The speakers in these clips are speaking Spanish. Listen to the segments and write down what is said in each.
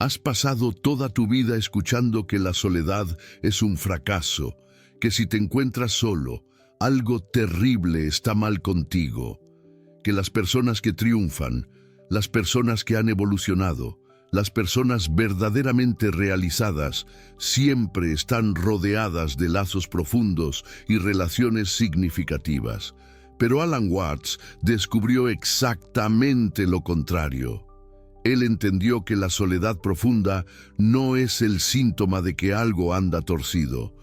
Has pasado toda tu vida escuchando que la soledad es un fracaso, que si te encuentras solo, algo terrible está mal contigo, que las personas que triunfan, las personas que han evolucionado, las personas verdaderamente realizadas, siempre están rodeadas de lazos profundos y relaciones significativas. Pero Alan Watts descubrió exactamente lo contrario. Él entendió que la soledad profunda no es el síntoma de que algo anda torcido.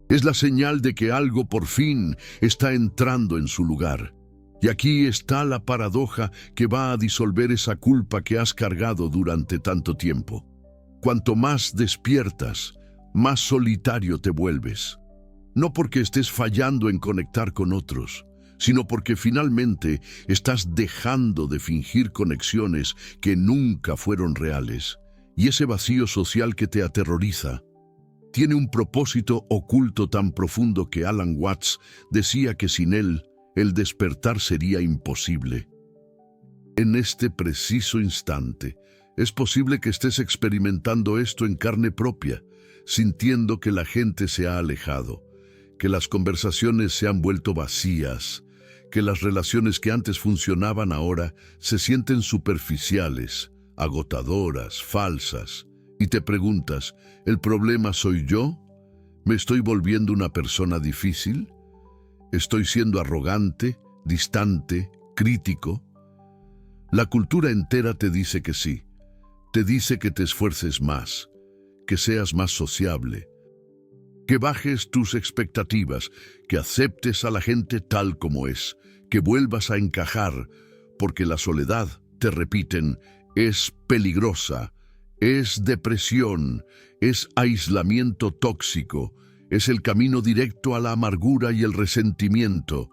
Es la señal de que algo por fin está entrando en su lugar. Y aquí está la paradoja que va a disolver esa culpa que has cargado durante tanto tiempo. Cuanto más despiertas, más solitario te vuelves. No porque estés fallando en conectar con otros, sino porque finalmente estás dejando de fingir conexiones que nunca fueron reales. Y ese vacío social que te aterroriza tiene un propósito oculto tan profundo que Alan Watts decía que sin él, el despertar sería imposible. En este preciso instante, es posible que estés experimentando esto en carne propia, sintiendo que la gente se ha alejado, que las conversaciones se han vuelto vacías, que las relaciones que antes funcionaban ahora se sienten superficiales, agotadoras, falsas, y te preguntas, ¿el problema soy yo? ¿Me estoy volviendo una persona difícil? ¿Estoy siendo arrogante, distante, crítico? La cultura entera te dice que sí. Te dice que te esfuerces más, que seas más sociable, que bajes tus expectativas, que aceptes a la gente tal como es, que vuelvas a encajar, porque la soledad, te repiten, es peligrosa, es depresión, es aislamiento tóxico, es el camino directo a la amargura y el resentimiento.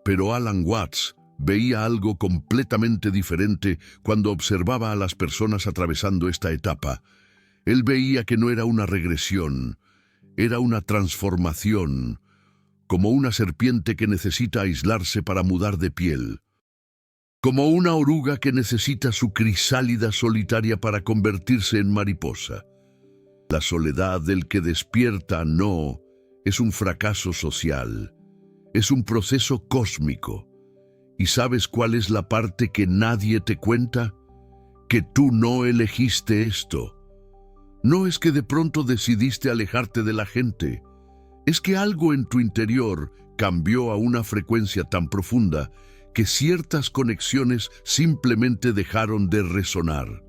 Pero Alan Watts veía algo completamente diferente cuando observaba a las personas atravesando esta etapa. Él veía que no era una regresión, era una transformación, como una serpiente que necesita aislarse para mudar de piel, como una oruga que necesita su crisálida solitaria para convertirse en mariposa. La soledad del que despierta no es un fracaso social, es un proceso cósmico. ¿Y sabes cuál es la parte que nadie te cuenta? Que tú no elegiste esto. No es que de pronto decidiste alejarte de la gente, es que algo en tu interior cambió a una frecuencia tan profunda que ciertas conexiones simplemente dejaron de resonar.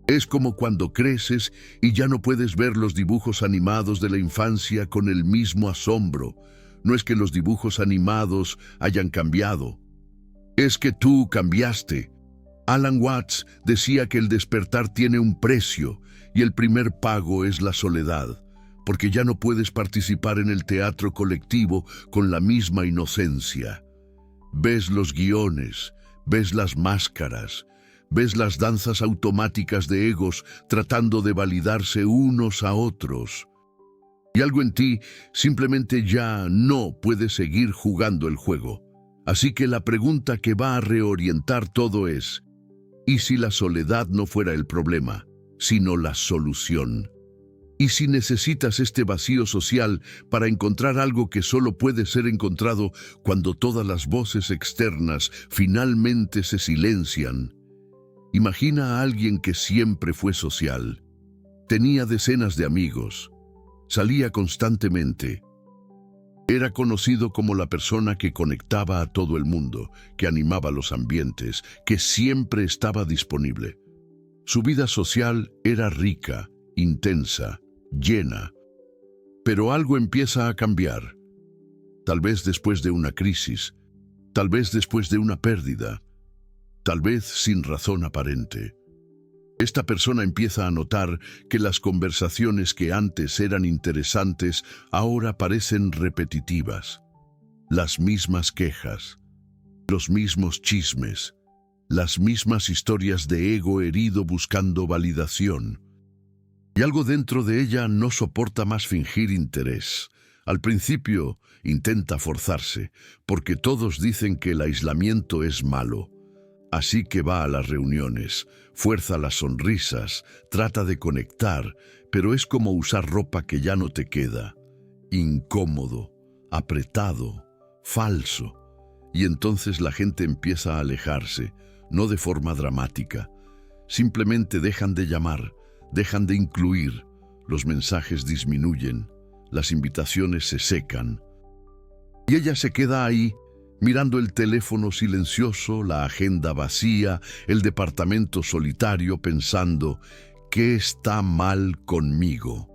Es como cuando creces y ya no puedes ver los dibujos animados de la infancia con el mismo asombro. No es que los dibujos animados hayan cambiado, es que tú cambiaste. Alan Watts decía que el despertar tiene un precio y el primer pago es la soledad, porque ya no puedes participar en el teatro colectivo con la misma inocencia. Ves los guiones, ves las máscaras, ves las danzas automáticas de egos tratando de validarse unos a otros. Y algo en ti simplemente ya no puede seguir jugando el juego. Así que la pregunta que va a reorientar todo es, ¿y si la soledad no fuera el problema, sino la solución? ¿Y si necesitas este vacío social para encontrar algo que solo puede ser encontrado cuando todas las voces externas finalmente se silencian? Imagina a alguien que siempre fue social. Tenía decenas de amigos. Salía constantemente. Era conocido como la persona que conectaba a todo el mundo, que animaba los ambientes, que siempre estaba disponible. Su vida social era rica, intensa, llena. Pero algo empieza a cambiar. Tal vez después de una crisis, tal vez después de una pérdida, tal vez sin razón aparente. Esta persona empieza a notar que las conversaciones que antes eran interesantes ahora parecen repetitivas. Las mismas quejas, los mismos chismes, las mismas historias de ego herido buscando validación. Y algo dentro de ella no soporta más fingir interés. Al principio intenta forzarse, porque todos dicen que el aislamiento es malo. Así que va a las reuniones, fuerza las sonrisas, trata de conectar, pero es como usar ropa que ya no te queda. Incómodo, apretado, falso. Y entonces la gente empieza a alejarse, no de forma dramática. Simplemente dejan de llamar, dejan de incluir, los mensajes disminuyen, las invitaciones se secan. Y ella se queda ahí, mirando el teléfono silencioso, la agenda vacía, el departamento solitario, pensando, ¿qué está mal conmigo?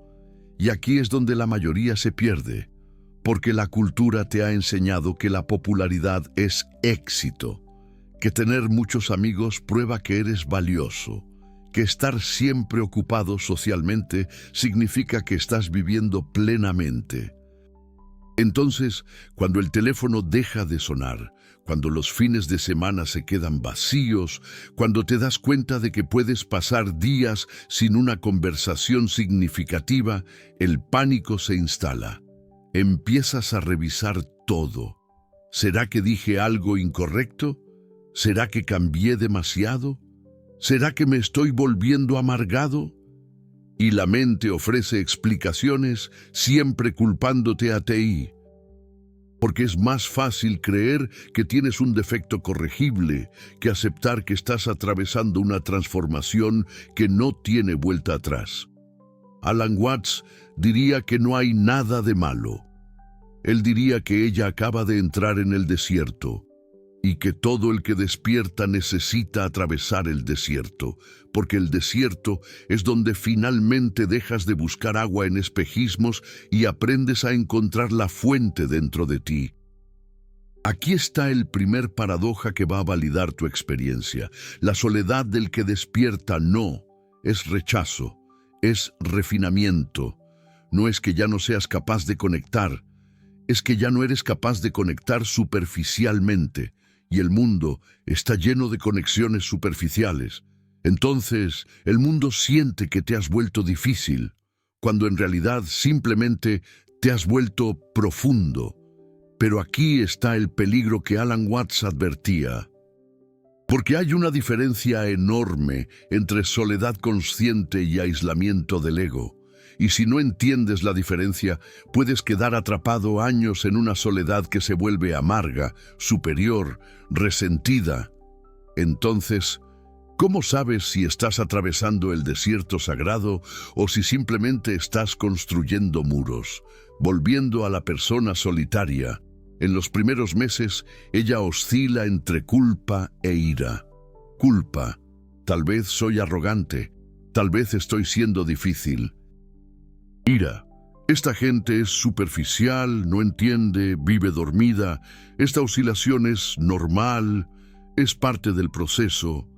Y aquí es donde la mayoría se pierde, porque la cultura te ha enseñado que la popularidad es éxito, que tener muchos amigos prueba que eres valioso, que estar siempre ocupado socialmente significa que estás viviendo plenamente. Entonces, cuando el teléfono deja de sonar, cuando los fines de semana se quedan vacíos, cuando te das cuenta de que puedes pasar días sin una conversación significativa, el pánico se instala. Empiezas a revisar todo. ¿Será que dije algo incorrecto? ¿Será que cambié demasiado? ¿Será que me estoy volviendo amargado? Y la mente ofrece explicaciones, siempre culpándote a ti. Porque es más fácil creer que tienes un defecto corregible que aceptar que estás atravesando una transformación que no tiene vuelta atrás. Alan Watts diría que no hay nada de malo. Él diría que ella acaba de entrar en el desierto y que todo el que despierta necesita atravesar el desierto, porque el desierto es donde finalmente dejas de buscar agua en espejismos y aprendes a encontrar la fuente dentro de ti. Aquí está el primer paradoja que va a validar tu experiencia. La soledad del que despierta no es rechazo, es refinamiento. No es que ya no seas capaz de conectar, es que ya no eres capaz de conectar superficialmente. Y el mundo está lleno de conexiones superficiales. Entonces, el mundo siente que te has vuelto difícil, cuando en realidad simplemente te has vuelto profundo. Pero aquí está el peligro que Alan Watts advertía. Porque hay una diferencia enorme entre soledad consciente y aislamiento del ego. Y si no entiendes la diferencia, puedes quedar atrapado años en una soledad que se vuelve amarga, superior, resentida. Entonces, ¿cómo sabes si estás atravesando el desierto sagrado o si simplemente estás construyendo muros, volviendo a la persona solitaria? En los primeros meses, ella oscila entre culpa e ira. Culpa. Tal vez soy arrogante. Tal vez estoy siendo difícil. Ira. Esta gente es superficial, no entiende, vive dormida. Esta oscilación es normal, es parte del proceso.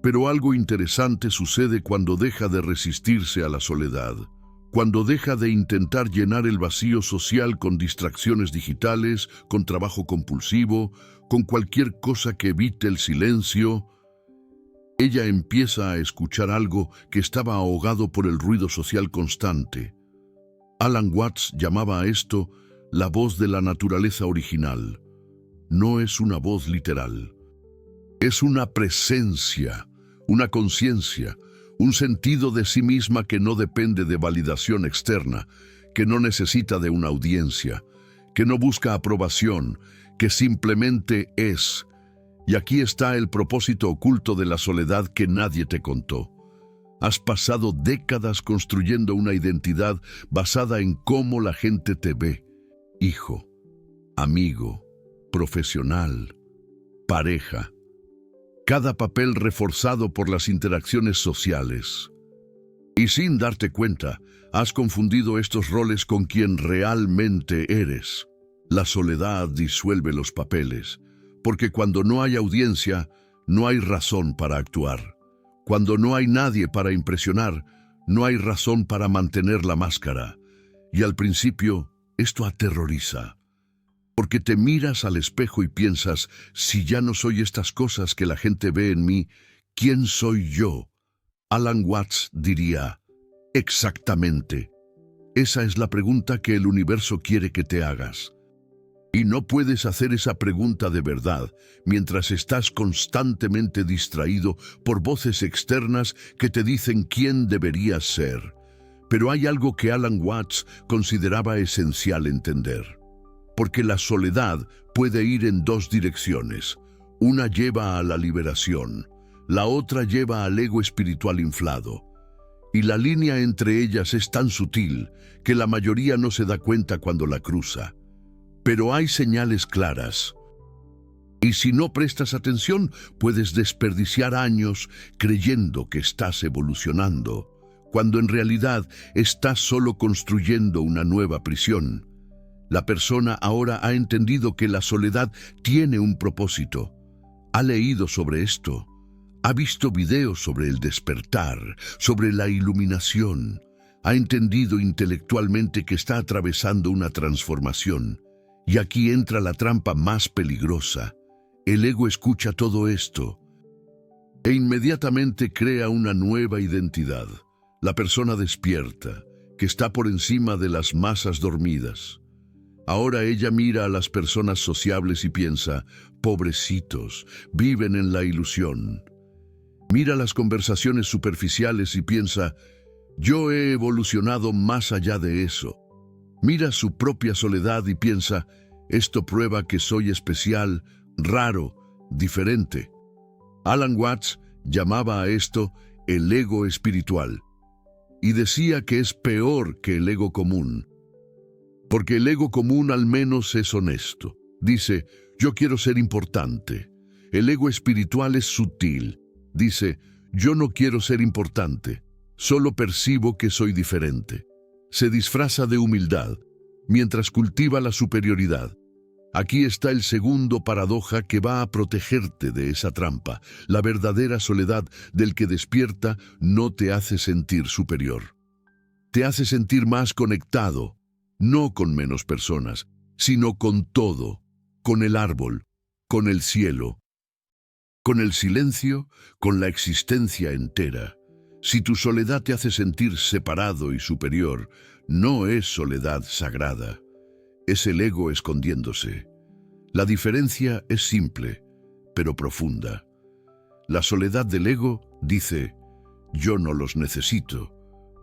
Pero algo interesante sucede cuando deja de resistirse a la soledad. Cuando deja de intentar llenar el vacío social con distracciones digitales, con trabajo compulsivo, con cualquier cosa que evite el silencio, ella empieza a escuchar algo que estaba ahogado por el ruido social constante. Alan Watts llamaba a esto la voz de la naturaleza original. No es una voz literal. Es una presencia, una conciencia, un sentido de sí misma que no depende de validación externa, que no necesita de una audiencia, que no busca aprobación, que simplemente es. Y aquí está el propósito oculto de la soledad que nadie te contó. Has pasado décadas construyendo una identidad basada en cómo la gente te ve. Hijo, amigo, profesional, pareja. Cada papel reforzado por las interacciones sociales. Y sin darte cuenta, has confundido estos roles con quien realmente eres. La soledad disuelve los papeles, porque cuando no hay audiencia, no hay razón para actuar. Cuando no hay nadie para impresionar, no hay razón para mantener la máscara. Y al principio, esto aterroriza. Porque te miras al espejo y piensas, si ya no soy estas cosas que la gente ve en mí, ¿quién soy yo? Alan Watts diría, exactamente. Esa es la pregunta que el universo quiere que te hagas. Y no puedes hacer esa pregunta de verdad mientras estás constantemente distraído por voces externas que te dicen quién deberías ser. Pero hay algo que Alan Watts consideraba esencial entender. Porque la soledad puede ir en dos direcciones. Una lleva a la liberación, la otra lleva al ego espiritual inflado. Y la línea entre ellas es tan sutil que la mayoría no se da cuenta cuando la cruza. Pero hay señales claras. Y si no prestas atención, puedes desperdiciar años creyendo que estás evolucionando, cuando en realidad estás solo construyendo una nueva prisión. La persona ahora ha entendido que la soledad tiene un propósito. Ha leído sobre esto. Ha visto videos sobre el despertar, sobre la iluminación. Ha entendido intelectualmente que está atravesando una transformación. Y aquí entra la trampa más peligrosa. El ego escucha todo esto e inmediatamente crea una nueva identidad. La persona despierta, que está por encima de las masas dormidas. Ahora ella mira a las personas sociables y piensa, pobrecitos, viven en la ilusión. Mira las conversaciones superficiales y piensa, yo he evolucionado más allá de eso. Mira su propia soledad y piensa, esto prueba que soy especial, raro, diferente. Alan Watts llamaba a esto el ego espiritual y decía que es peor que el ego común. Porque el ego común al menos es honesto. Dice, yo quiero ser importante. El ego espiritual es sutil. Dice, yo no quiero ser importante, solo percibo que soy diferente. Se disfraza de humildad, mientras cultiva la superioridad. Aquí está el segundo paradoja que va a protegerte de esa trampa. La verdadera soledad del que despierta no te hace sentir superior. Te hace sentir más conectado, no con menos personas, sino con todo, con el árbol, con el cielo, con el silencio, con la existencia entera. Si tu soledad te hace sentir separado y superior, no es soledad sagrada. Es el ego escondiéndose. La diferencia es simple, pero profunda. La soledad del ego dice, yo no los necesito,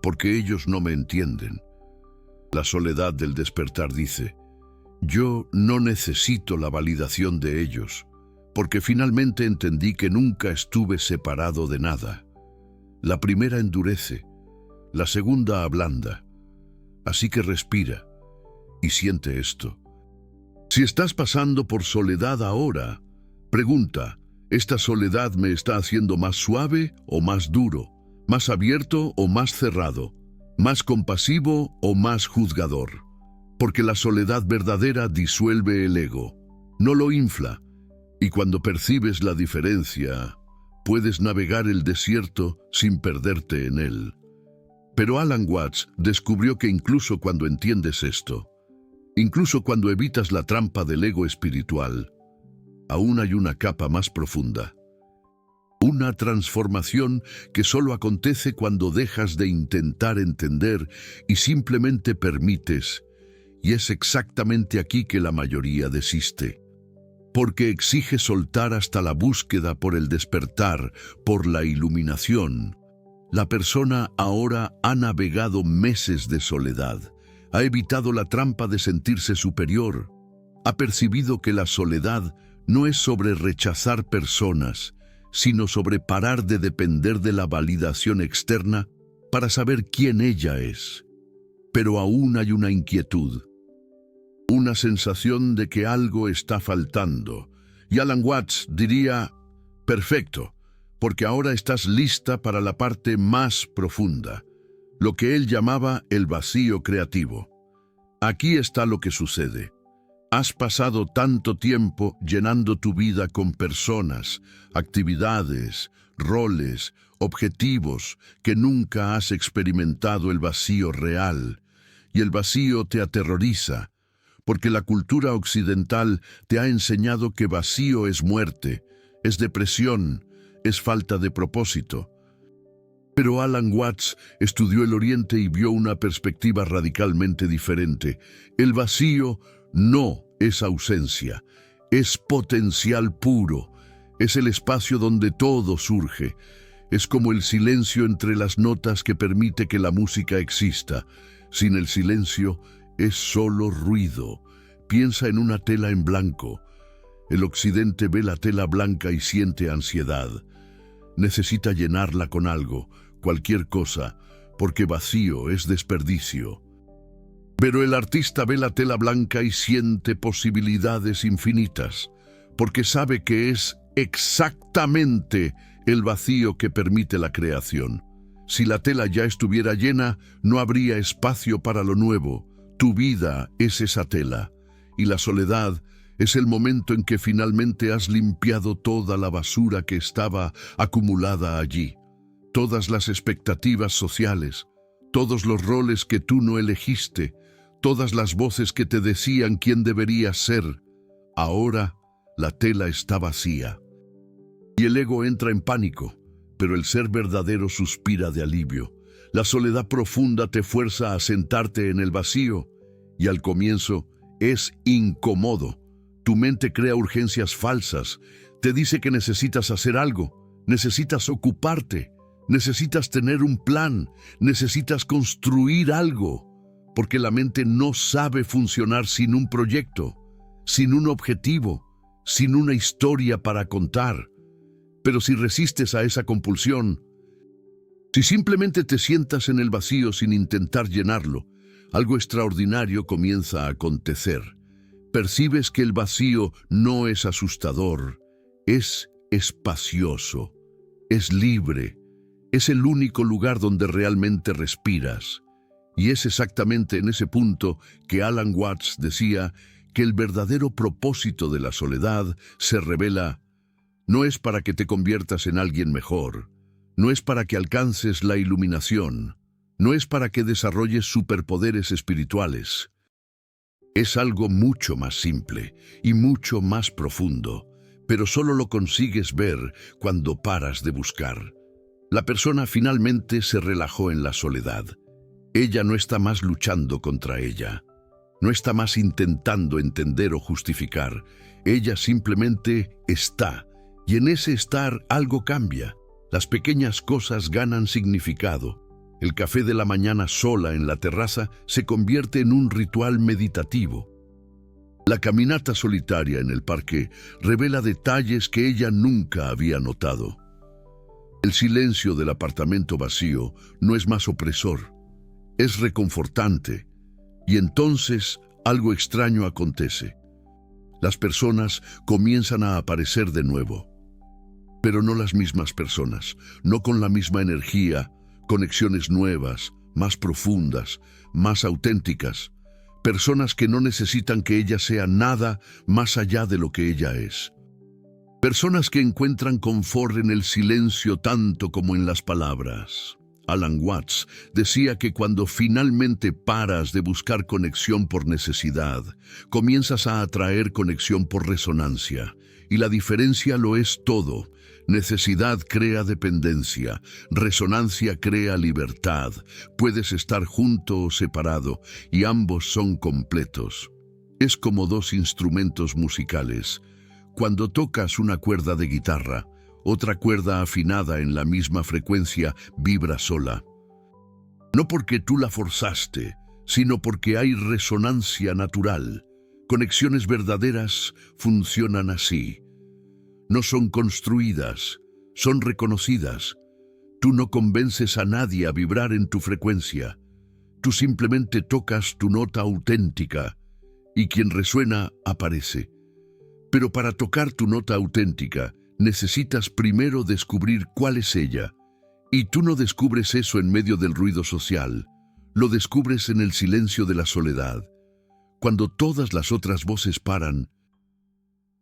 porque ellos no me entienden. La soledad del despertar dice, yo no necesito la validación de ellos, porque finalmente entendí que nunca estuve separado de nada. La primera endurece, la segunda ablanda. Así que respira y siente esto. Si estás pasando por soledad ahora, pregunta, ¿esta soledad me está haciendo más suave o más duro? ¿Más abierto o más cerrado? ¿Más compasivo o más juzgador? Porque la soledad verdadera disuelve el ego, no lo infla. Y cuando percibes la diferencia, puedes navegar el desierto sin perderte en él. Pero Alan Watts descubrió que incluso cuando entiendes esto, incluso cuando evitas la trampa del ego espiritual, aún hay una capa más profunda. Una transformación que solo acontece cuando dejas de intentar entender y simplemente permites. Y es exactamente aquí que la mayoría desiste. Porque exige soltar hasta la búsqueda por el despertar, por la iluminación. La persona ahora ha navegado meses de soledad, ha evitado la trampa de sentirse superior, ha percibido que la soledad no es sobre rechazar personas, sino sobre parar de depender de la validación externa para saber quién ella es. Pero aún hay una inquietud, una sensación de que algo está faltando. Y Alan Watts diría, perfecto, porque ahora estás lista para la parte más profunda, lo que él llamaba el vacío creativo. Aquí está lo que sucede. Has pasado tanto tiempo llenando tu vida con personas, actividades, roles, objetivos, que nunca has experimentado el vacío real. Y el vacío te aterroriza, porque la cultura occidental te ha enseñado que vacío es muerte, es depresión, es falta de propósito. Pero Alan Watts estudió el Oriente y vio una perspectiva radicalmente diferente. El vacío no es ausencia, es potencial puro, es el espacio donde todo surge. Es como el silencio entre las notas que permite que la música exista. Sin el silencio es solo ruido. Piensa en una tela en blanco. El occidente ve la tela blanca y siente ansiedad. Necesita llenarla con algo, cualquier cosa, porque vacío es desperdicio. Pero el artista ve la tela blanca y siente posibilidades infinitas, porque sabe que es exactamente el vacío que permite la creación. Si la tela ya estuviera llena, no habría espacio para lo nuevo. Tu vida es esa tela, y la soledad es el momento en que finalmente has limpiado toda la basura que estaba acumulada allí. Todas las expectativas sociales, todos los roles que tú no elegiste, todas las voces que te decían quién deberías ser. Ahora la tela está vacía. Y el ego entra en pánico, pero el ser verdadero suspira de alivio. La soledad profunda te fuerza a sentarte en el vacío, y al comienzo es incómodo. Tu mente crea urgencias falsas, te dice que necesitas hacer algo, necesitas ocuparte, necesitas tener un plan, necesitas construir algo, porque la mente no sabe funcionar sin un proyecto, sin un objetivo, sin una historia para contar. Pero si resistes a esa compulsión, si simplemente te sientas en el vacío sin intentar llenarlo, algo extraordinario comienza a acontecer. Percibes que el vacío no es asustador, es espacioso, es libre, es el único lugar donde realmente respiras. Y es exactamente en ese punto que Alan Watts decía que el verdadero propósito de la soledad se revela. No es para que te conviertas en alguien mejor, no es para que alcances la iluminación, no es para que desarrolles superpoderes espirituales. Es algo mucho más simple y mucho más profundo, pero solo lo consigues ver cuando paras de buscar. La persona finalmente se relajó en la soledad. Ella no está más luchando contra ella. No está más intentando entender o justificar. Ella simplemente está. Y en ese estar algo cambia. Las pequeñas cosas ganan significado. El café de la mañana sola en la terraza se convierte en un ritual meditativo. La caminata solitaria en el parque revela detalles que ella nunca había notado. El silencio del apartamento vacío no es más opresor, es reconfortante. Y entonces algo extraño acontece. Las personas comienzan a aparecer de nuevo. Pero no las mismas personas, no con la misma energía, conexiones nuevas, más profundas, más auténticas, personas que no necesitan que ella sea nada más allá de lo que ella es. Personas que encuentran confort en el silencio tanto como en las palabras. Alan Watts decía que cuando finalmente paras de buscar conexión por necesidad, comienzas a atraer conexión por resonancia, y la diferencia lo es todo. Necesidad crea dependencia, resonancia crea libertad. Puedes estar junto o separado, y ambos son completos. Es como dos instrumentos musicales. Cuando tocas una cuerda de guitarra, otra cuerda afinada en la misma frecuencia vibra sola. No porque tú la forzaste, sino porque hay resonancia natural. Conexiones verdaderas funcionan así. No son construidas, son reconocidas. Tú no convences a nadie a vibrar en tu frecuencia. Tú simplemente tocas tu nota auténtica y quien resuena aparece. Pero para tocar tu nota auténtica, necesitas primero descubrir cuál es ella. Y tú no descubres eso en medio del ruido social, lo descubres en el silencio de la soledad, cuando todas las otras voces paran,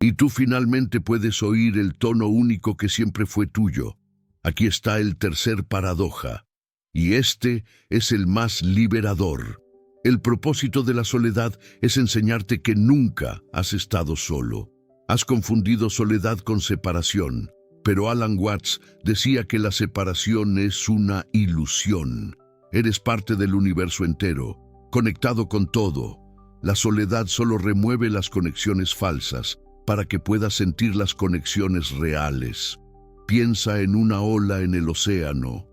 y tú finalmente puedes oír el tono único que siempre fue tuyo. Aquí está el tercer paradoja, y este es el más liberador. El propósito de la soledad es enseñarte que nunca has estado solo. Has confundido soledad con separación, pero Alan Watts decía que la separación es una ilusión. Eres parte del universo entero, conectado con todo. La soledad solo remueve las conexiones falsas para que puedas sentir las conexiones reales. Piensa en una ola en el océano.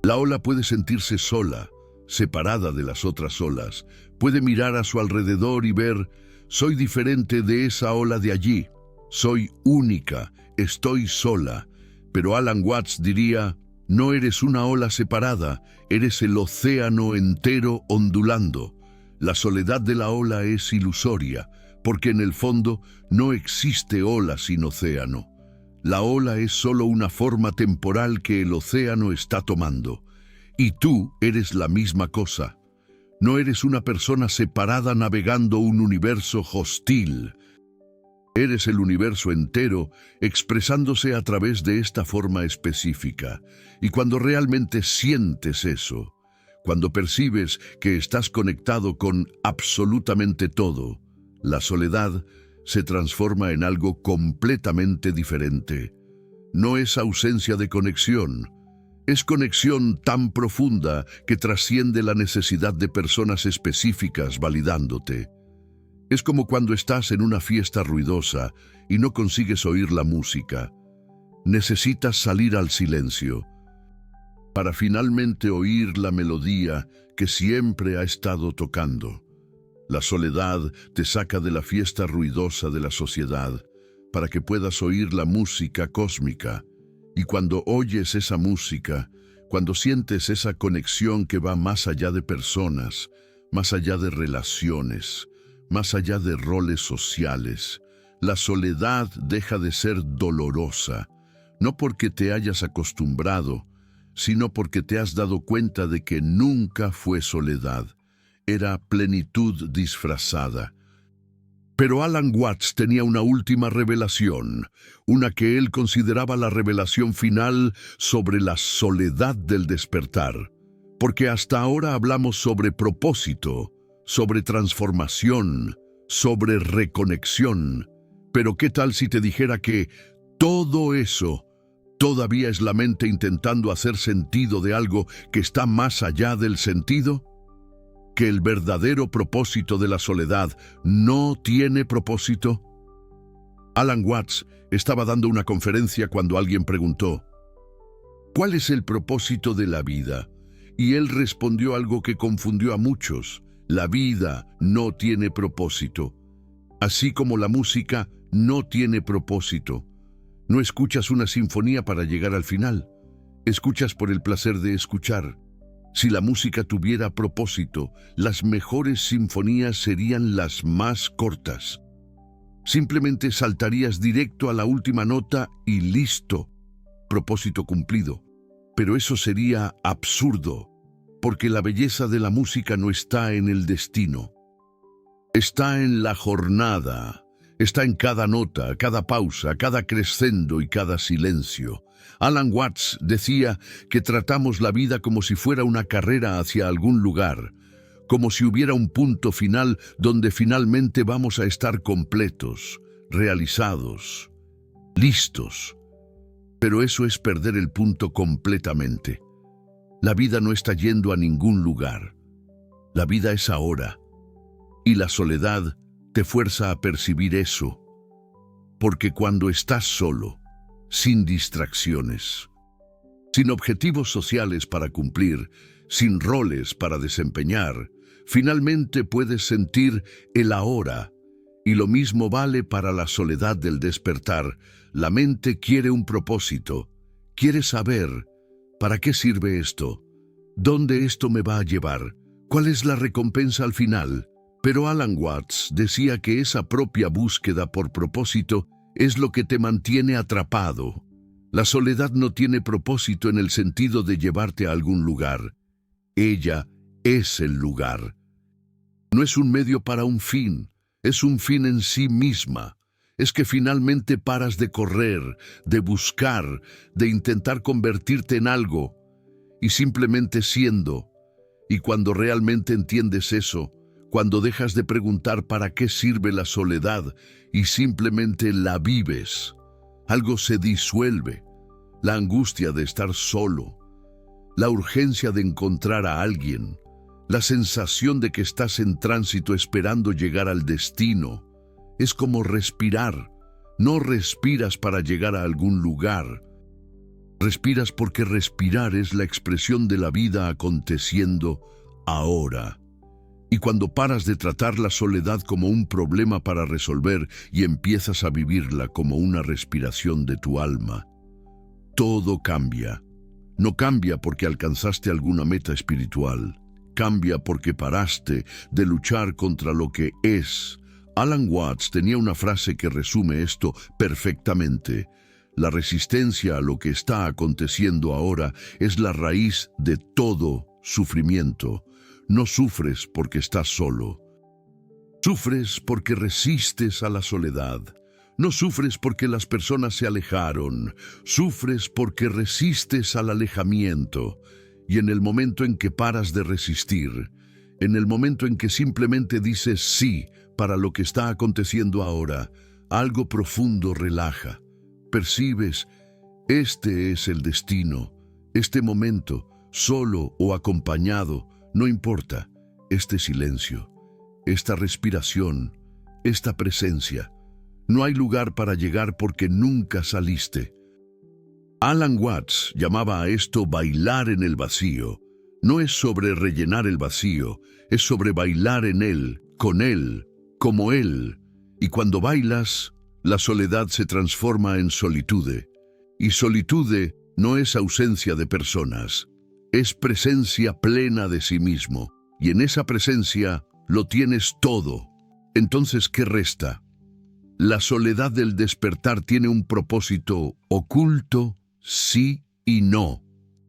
La ola puede sentirse sola, separada de las otras olas. Puede mirar a su alrededor y ver: soy diferente de esa ola de allí. Soy única, estoy sola. Pero Alan Watts diría: no eres una ola separada, eres el océano entero ondulando. La soledad de la ola es ilusoria, porque en el fondo no existe ola sin océano. La ola es solo una forma temporal que el océano está tomando. Y tú eres la misma cosa. No eres una persona separada navegando un universo hostil. Eres el universo entero expresándose a través de esta forma específica. Y cuando realmente sientes eso, cuando percibes que estás conectado con absolutamente todo, la soledad se transforma en algo completamente diferente. No es ausencia de conexión, es conexión tan profunda que trasciende la necesidad de personas específicas validándote. Es como cuando estás en una fiesta ruidosa y no consigues oír la música. Necesitas salir al silencio para finalmente oír la melodía que siempre ha estado tocando. La soledad te saca de la fiesta ruidosa de la sociedad para que puedas oír la música cósmica. Y cuando oyes esa música, cuando sientes esa conexión que va más allá de personas, más allá de relaciones, más allá de roles sociales, la soledad deja de ser dolorosa, no porque te hayas acostumbrado, sino porque te has dado cuenta de que nunca fue soledad, era plenitud disfrazada. Pero Alan Watts tenía una última revelación, una que él consideraba la revelación final sobre la soledad del despertar. Porque hasta ahora hablamos sobre propósito, sobre transformación, sobre reconexión. Pero ¿qué tal si te dijera que todo eso todavía es la mente intentando hacer sentido de algo que está más allá del sentido? ¿Que el verdadero propósito de la soledad no tiene propósito? Alan Watts estaba dando una conferencia cuando alguien preguntó: ¿cuál es el propósito de la vida? Y él respondió algo que confundió a muchos: la vida no tiene propósito. Así como la música no tiene propósito. No escuchas una sinfonía para llegar al final. Escuchas por el placer de escuchar. Si la música tuviera propósito, las mejores sinfonías serían las más cortas. Simplemente saltarías directo a la última nota y listo. Propósito cumplido. Pero eso sería absurdo, porque la belleza de la música no está en el destino. Está en la jornada. Está en cada nota, cada pausa, cada crescendo y cada silencio. Alan Watts decía que tratamos la vida como si fuera una carrera hacia algún lugar, como si hubiera un punto final donde finalmente vamos a estar completos, realizados, listos. Pero eso es perder el punto completamente. La vida no está yendo a ningún lugar. La vida es ahora. Y la soledad te fuerza a percibir eso, porque cuando estás solo, sin distracciones, sin objetivos sociales para cumplir, sin roles para desempeñar, finalmente puedes sentir el ahora, y lo mismo vale para la soledad del despertar. La mente quiere un propósito, quiere saber, ¿para qué sirve esto? ¿Dónde esto me va a llevar? ¿Cuál es la recompensa al final? Pero Alan Watts decía que esa propia búsqueda por propósito es lo que te mantiene atrapado. La soledad no tiene propósito en el sentido de llevarte a algún lugar. Ella es el lugar. No es un medio para un fin, es un fin en sí misma. Es que finalmente paras de correr, de buscar, de intentar convertirte en algo, y simplemente siendo. Y cuando realmente entiendes eso, cuando dejas de preguntar para qué sirve la soledad y simplemente la vives, algo se disuelve. La angustia de estar solo, la urgencia de encontrar a alguien, La sensación de que estás en tránsito esperando llegar al destino. Es como respirar. No respiras para llegar a algún lugar. Respiras porque respirar es la expresión de la vida aconteciendo ahora. Y cuando paras de tratar la soledad como un problema para resolver y empiezas a vivirla como una respiración de tu alma, todo cambia. No cambia porque alcanzaste alguna meta espiritual. Cambia porque paraste de luchar contra lo que es. Alan Watts tenía una frase que resume esto perfectamente. La resistencia a lo que está aconteciendo ahora es la raíz de todo sufrimiento. No sufres porque estás solo. Sufres porque resistes a la soledad. No sufres porque las personas se alejaron. Sufres porque resistes al alejamiento. Y en el momento en que paras de resistir, en el momento en que simplemente dices sí para lo que está aconteciendo ahora, algo profundo relaja. Percibes, este es el destino, este momento, solo o acompañado, no importa, este silencio, esta respiración, esta presencia. No hay lugar para llegar porque nunca saliste. Alan Watts llamaba a esto bailar en el vacío. No es sobre rellenar el vacío, es sobre bailar en él, con él, como él. Y cuando bailas, la soledad se transforma en solitude. Y solitude no es ausencia de personas, es presencia plena de sí mismo. Y en esa presencia lo tienes todo. Entonces, ¿qué resta? La soledad del despertar tiene un propósito oculto, sí y no.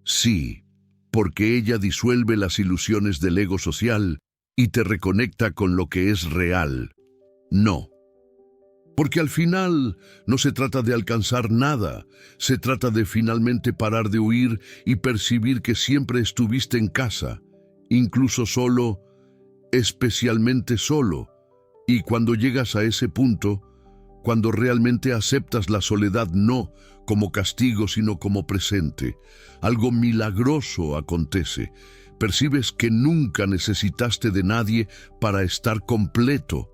Sí, porque ella disuelve las ilusiones del ego social y te reconecta con lo que es real. No. Porque al final no se trata de alcanzar nada, se trata de finalmente parar de huir y percibir que siempre estuviste en casa, incluso solo, especialmente solo. Y cuando llegas a ese punto, cuando realmente aceptas la soledad no como castigo sino como presente, algo milagroso acontece. Percibes que nunca necesitaste de nadie para estar completo,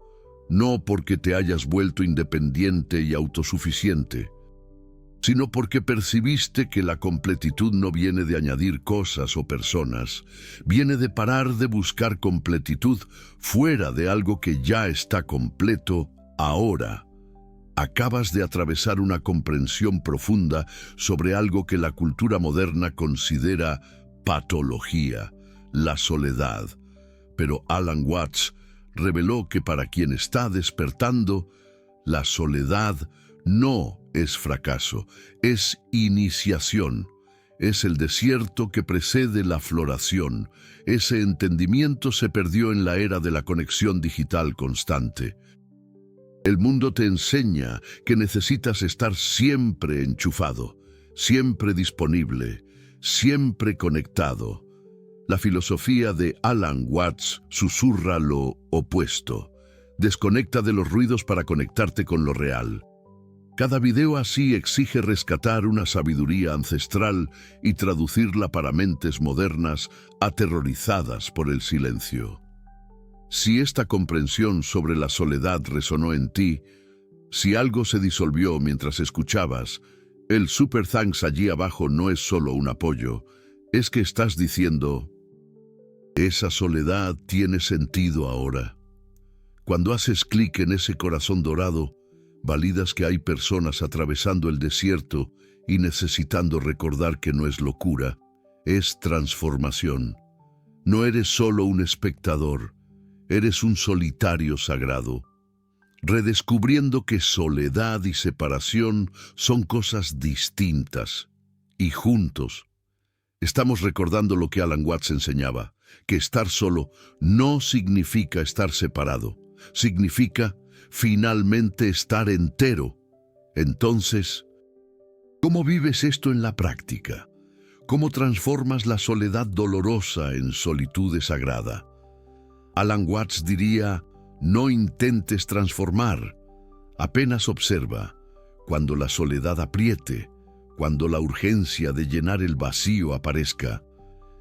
no porque te hayas vuelto independiente y autosuficiente, sino porque percibiste que la completitud no viene de añadir cosas o personas, viene de parar de buscar completitud fuera de algo que ya está completo ahora. Acabas de atravesar una comprensión profunda sobre algo que la cultura moderna considera patología, la soledad. Pero Alan Watts reveló que para quien está despertando, la soledad no es fracaso, es iniciación. Es el desierto que precede la floración. Ese entendimiento se perdió en la era de la conexión digital constante. El mundo te enseña que necesitas estar siempre enchufado, siempre disponible, siempre conectado. La filosofía de Alan Watts susurra lo opuesto. Desconecta de los ruidos para conectarte con lo real. Cada video así exige rescatar una sabiduría ancestral y traducirla para mentes modernas aterrorizadas por el silencio. Si esta comprensión sobre la soledad resonó en ti, si algo se disolvió mientras escuchabas, el super thanks allí abajo no es solo un apoyo, es que estás diciendo, esa soledad tiene sentido ahora. Cuando haces clic en ese corazón dorado, validas que hay personas atravesando el desierto y necesitando recordar que no es locura, es transformación. No eres solo un espectador, eres un solitario sagrado, redescubriendo que soledad y separación son cosas distintas, y juntos estamos recordando lo que Alan Watts enseñaba, que estar solo no significa estar separado, significa finalmente estar entero. Entonces, ¿cómo vives esto en la práctica? ¿Cómo transformas la soledad dolorosa en solitud sagrada? Alan Watts diría, no intentes transformar, apenas observa. Cuando la soledad apriete, cuando la urgencia de llenar el vacío aparezca,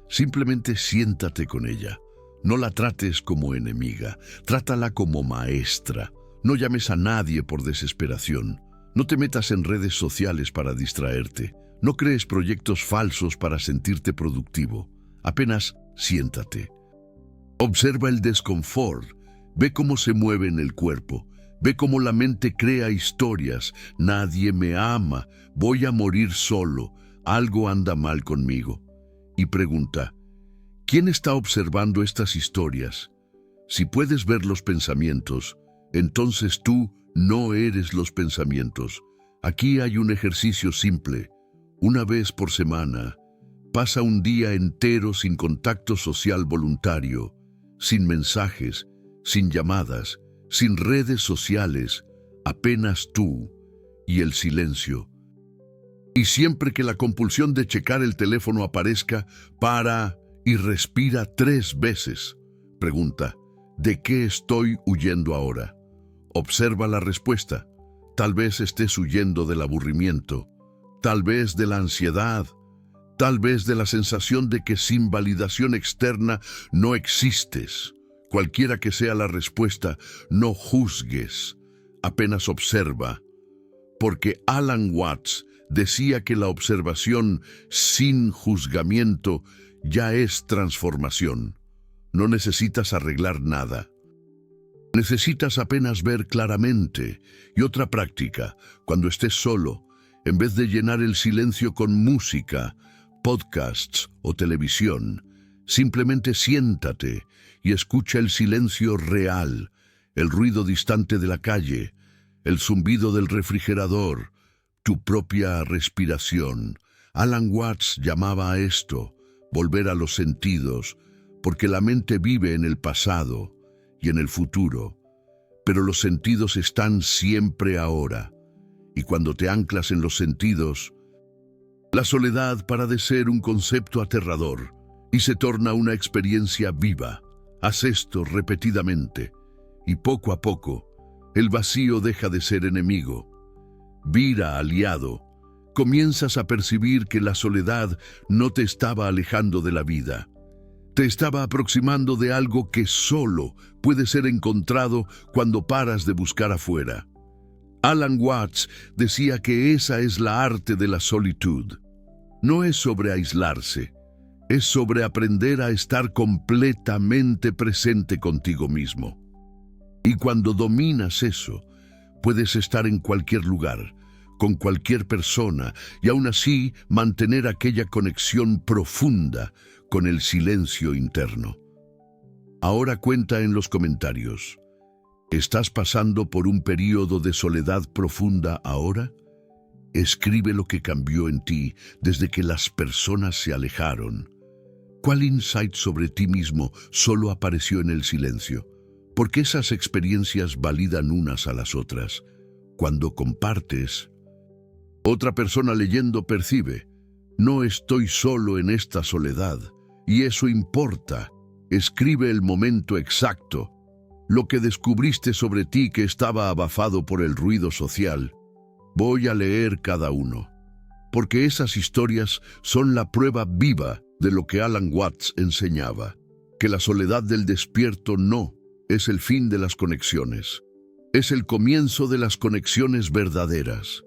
simplemente siéntate con ella. No la trates como enemiga, trátala como maestra. No llames a nadie por desesperación. No te metas en redes sociales para distraerte. No crees proyectos falsos para sentirte productivo. Apenas siéntate. Observa el desconfort. Ve cómo se mueve en el cuerpo. Ve cómo la mente crea historias. Nadie me ama. Voy a morir solo. Algo anda mal conmigo. Y pregunta, ¿quién está observando estas historias? Si puedes ver los pensamientos, entonces tú no eres los pensamientos. Aquí hay un ejercicio simple. Una vez por semana, pasa un día entero sin contacto social voluntario, sin mensajes, sin llamadas, sin redes sociales, apenas tú y el silencio. Y siempre que la compulsión de checar el teléfono aparezca, para y respira 3 veces. Pregunta, ¿de qué estoy huyendo ahora? Observa la respuesta. Tal vez estés huyendo del aburrimiento, tal vez de la ansiedad, tal vez de la sensación de que sin validación externa no existes. Cualquiera que sea la respuesta, no juzgues, apenas observa. Porque Alan Watts decía que la observación sin juzgamiento ya es transformación. No necesitas arreglar nada. Necesitas apenas ver claramente. Y otra práctica, cuando estés solo, en vez de llenar el silencio con música, podcasts o televisión, simplemente siéntate y escucha el silencio real, el ruido distante de la calle, el zumbido del refrigerador, tu propia respiración. Alan Watts llamaba a esto volver a los sentidos, porque la mente vive en el pasado y en el futuro, pero los sentidos están siempre ahora. Y cuando te anclas en los sentidos, la soledad para de ser un concepto aterrador y se torna una experiencia viva. Haz esto repetidamente y poco a poco el vacío deja de ser enemigo, vira aliado. Comienzas a percibir que la soledad no te estaba alejando de la vida. Te estaba aproximando de algo que solo puede ser encontrado cuando paras de buscar afuera. Alan Watts decía que esa es la arte de la solitud. No es sobre aislarse, es sobre aprender a estar completamente presente contigo mismo. Y cuando dominas eso, puedes estar en cualquier lugar, con cualquier persona, y aún así mantener aquella conexión profunda con el silencio interno. Ahora cuenta en los comentarios, ¿estás pasando por un período de soledad profunda ahora? Escribe lo que cambió en ti desde que las personas se alejaron. ¿Cuál insight sobre ti mismo solo apareció en el silencio? Porque esas experiencias validan unas a las otras. Cuando compartes, otra persona leyendo percibe, no estoy solo en esta soledad, y eso importa. Escribe el momento exacto, lo que descubriste sobre ti que estaba abafado por el ruido social. Voy a leer cada uno, porque esas historias son la prueba viva de lo que Alan Watts enseñaba, que la soledad del despierto no es el fin de las conexiones, es el comienzo de las conexiones verdaderas.